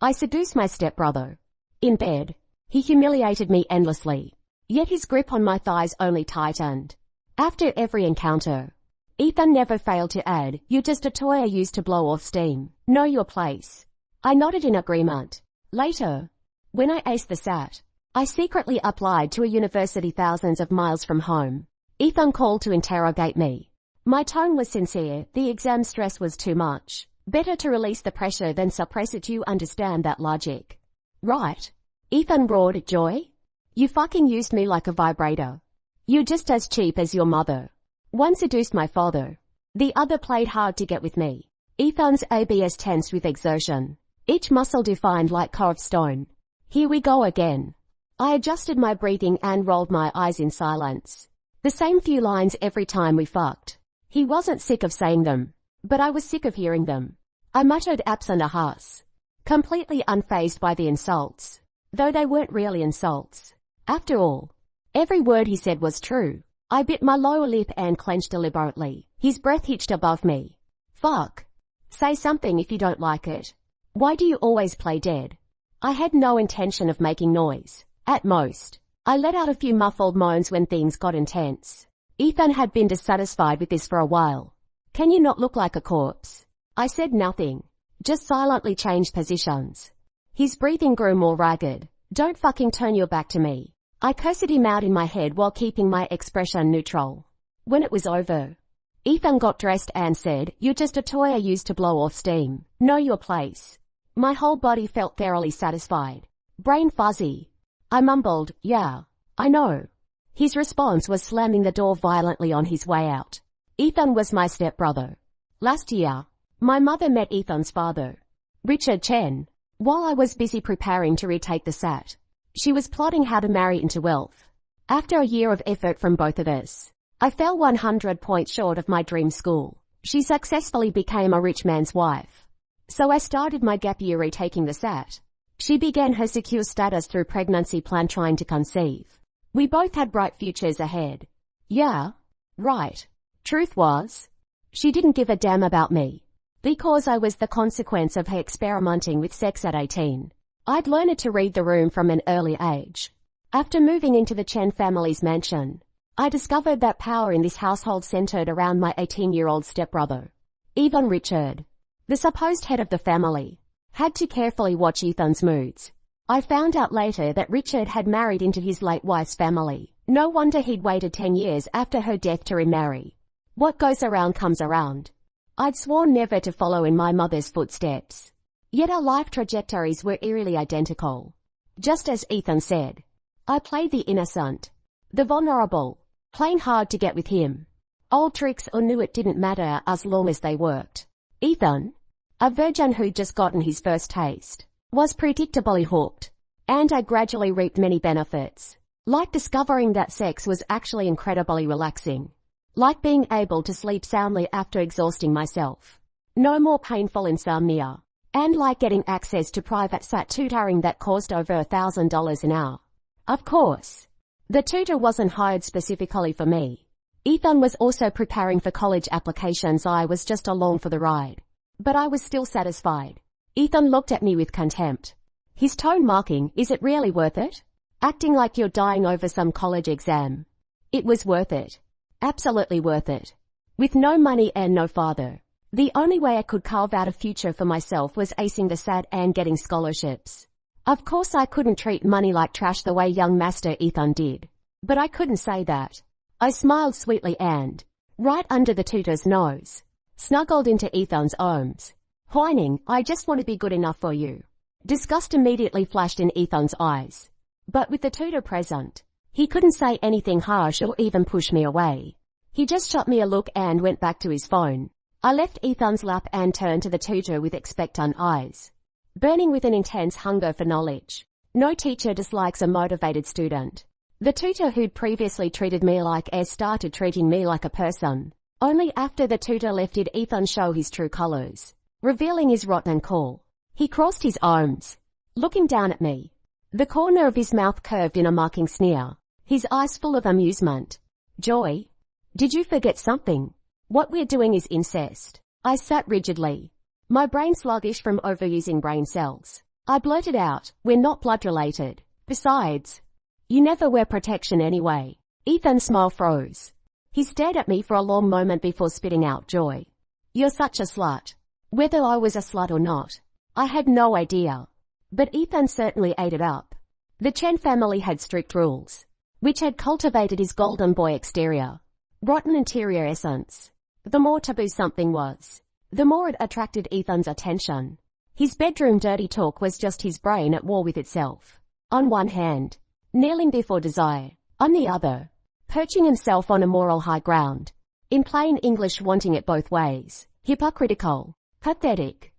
I seduced my stepbrother. In bed, he humiliated me endlessly. Yet his grip on my thighs only tightened. After every encounter, Ethan never failed to add, "You're just a toy I used to blow off steam. Know your place." I nodded in agreement. Later, when I aced the SAT, I secretly applied to a university thousands of miles from home. Ethan called to interrogate me. My tone was sincere. The exam stress was too much. Better to release the pressure than suppress it. You understand that logic, right? Ethan roared. Joy? You fucking used me like a vibrator. You're just as cheap as your mother. One seduced my father. The other played hard to get with me. Ethan's abs tensed with exertion, each muscle defined like carved stone. Here we go again. I adjusted my breathing and rolled my eyes in silence. The same few lines every time we fucked. He wasn't sick of saying them, but I was sick of hearing them. I muttered absent ahas, completely unfazed by the insults, though they weren't really insults. After all, every word he said was true. I bit my lower lip and clenched deliberately. His breath hitched above me. Fuck. Say something if you don't like it. Why do you always play dead? I had no intention of making noise. At most, I let out a few muffled moans when things got intense. Ethan had been dissatisfied with this for a while. Can you not look like a corpse? I said nothing, just silently changed positions. His breathing grew more ragged. Don't fucking turn your back to me. I cursed him out in my head while keeping my expression neutral. When it was over, Ethan got dressed and said, "You're just a toy I used to blow off steam. Know your place." My whole body felt thoroughly satisfied. Brain fuzzy. I mumbled, "Yeah, I know." His response was slamming the door violently on his way out. Ethan was my stepbrother. Last year, my mother met Ethan's father, Richard Chen, while I was busy preparing to retake the SAT. She was plotting how to marry into wealth. After a year of effort from both of us, I fell 100 points short of my dream school. She successfully became a rich man's wife. So I started my gap year retaking the SAT. She began her secure status through pregnancy plan trying to conceive. We both had bright futures ahead. Yeah, right. Truth was, she didn't give a damn about me, because I was the consequence of her experimenting with sex at 18. I'd learned to read the room from an early age. After moving into the Chen family's mansion, I discovered that power in this household centered around my 18-year-old stepbrother. Even Richard, the supposed head of the family, had to carefully watch Ethan's moods. I found out later that Richard had married into his late wife's family. No wonder he'd waited 10 years after her death to remarry. What goes around comes around. I'd sworn never to follow in my mother's footsteps. Yet our life trajectories were eerily identical. Just as Ethan said, I played the innocent, the vulnerable, playing hard to get with him. Old tricks or knew it didn't matter as long as they worked. Ethan, a virgin who'd just gotten his first taste, was predictably hooked, and I gradually reaped many benefits, like discovering that sex was actually incredibly relaxing, like being able to sleep soundly after exhausting myself, no more painful insomnia, and like getting access to private SAT tutoring that cost over $1,000 an hour. Of course, the tutor wasn't hired specifically for me. Ethan was also preparing for college applications. I was just along for the ride, but I was still satisfied. Ethan looked at me with contempt, his tone mocking. Is it really worth it? Acting like you're dying over some college exam. It was worth it. Absolutely worth it. With no money and no father, the only way I could carve out a future for myself was acing the SAT and getting scholarships. Of course I couldn't treat money like trash the way young Master Ethan did. But I couldn't say that. I smiled sweetly and, right under the tutor's nose, snuggled into Ethan's arms, whining, "I just want to be good enough for you." Disgust immediately flashed in Ethan's eyes. But with the tutor present, he couldn't say anything harsh or even push me away. He just shot me a look and went back to his phone. I left Ethan's lap and turned to the tutor with expectant eyes, burning with an intense hunger for knowledge. No teacher dislikes a motivated student. The tutor who'd previously treated me like air started treating me like a person. Only after the tutor left did Ethan show his true colors, revealing his rotten core. He crossed his arms, looking down at me. The corner of his mouth curved in a mocking sneer, his eyes full of amusement. "Joy, did you forget something? What we're doing is incest." I sat rigidly, my brain sluggish from overusing brain cells. I blurted out, "We're not blood related. Besides, you never wear protection anyway." Ethan's smile froze. He stared at me for a long moment before spitting out joy. "You're such a slut." Whether I was a slut or not, I had no idea. But Ethan certainly ate it up. The Chen family had strict rules, which had cultivated his golden boy exterior. Rotten interior essence. The more taboo something was, the more it attracted Ethan's attention. His bedroom dirty talk was just his brain at war with itself. On one hand, kneeling before desire. On the other, perching himself on a moral high ground. In plain English, wanting it both ways. Hypocritical. Pathetic.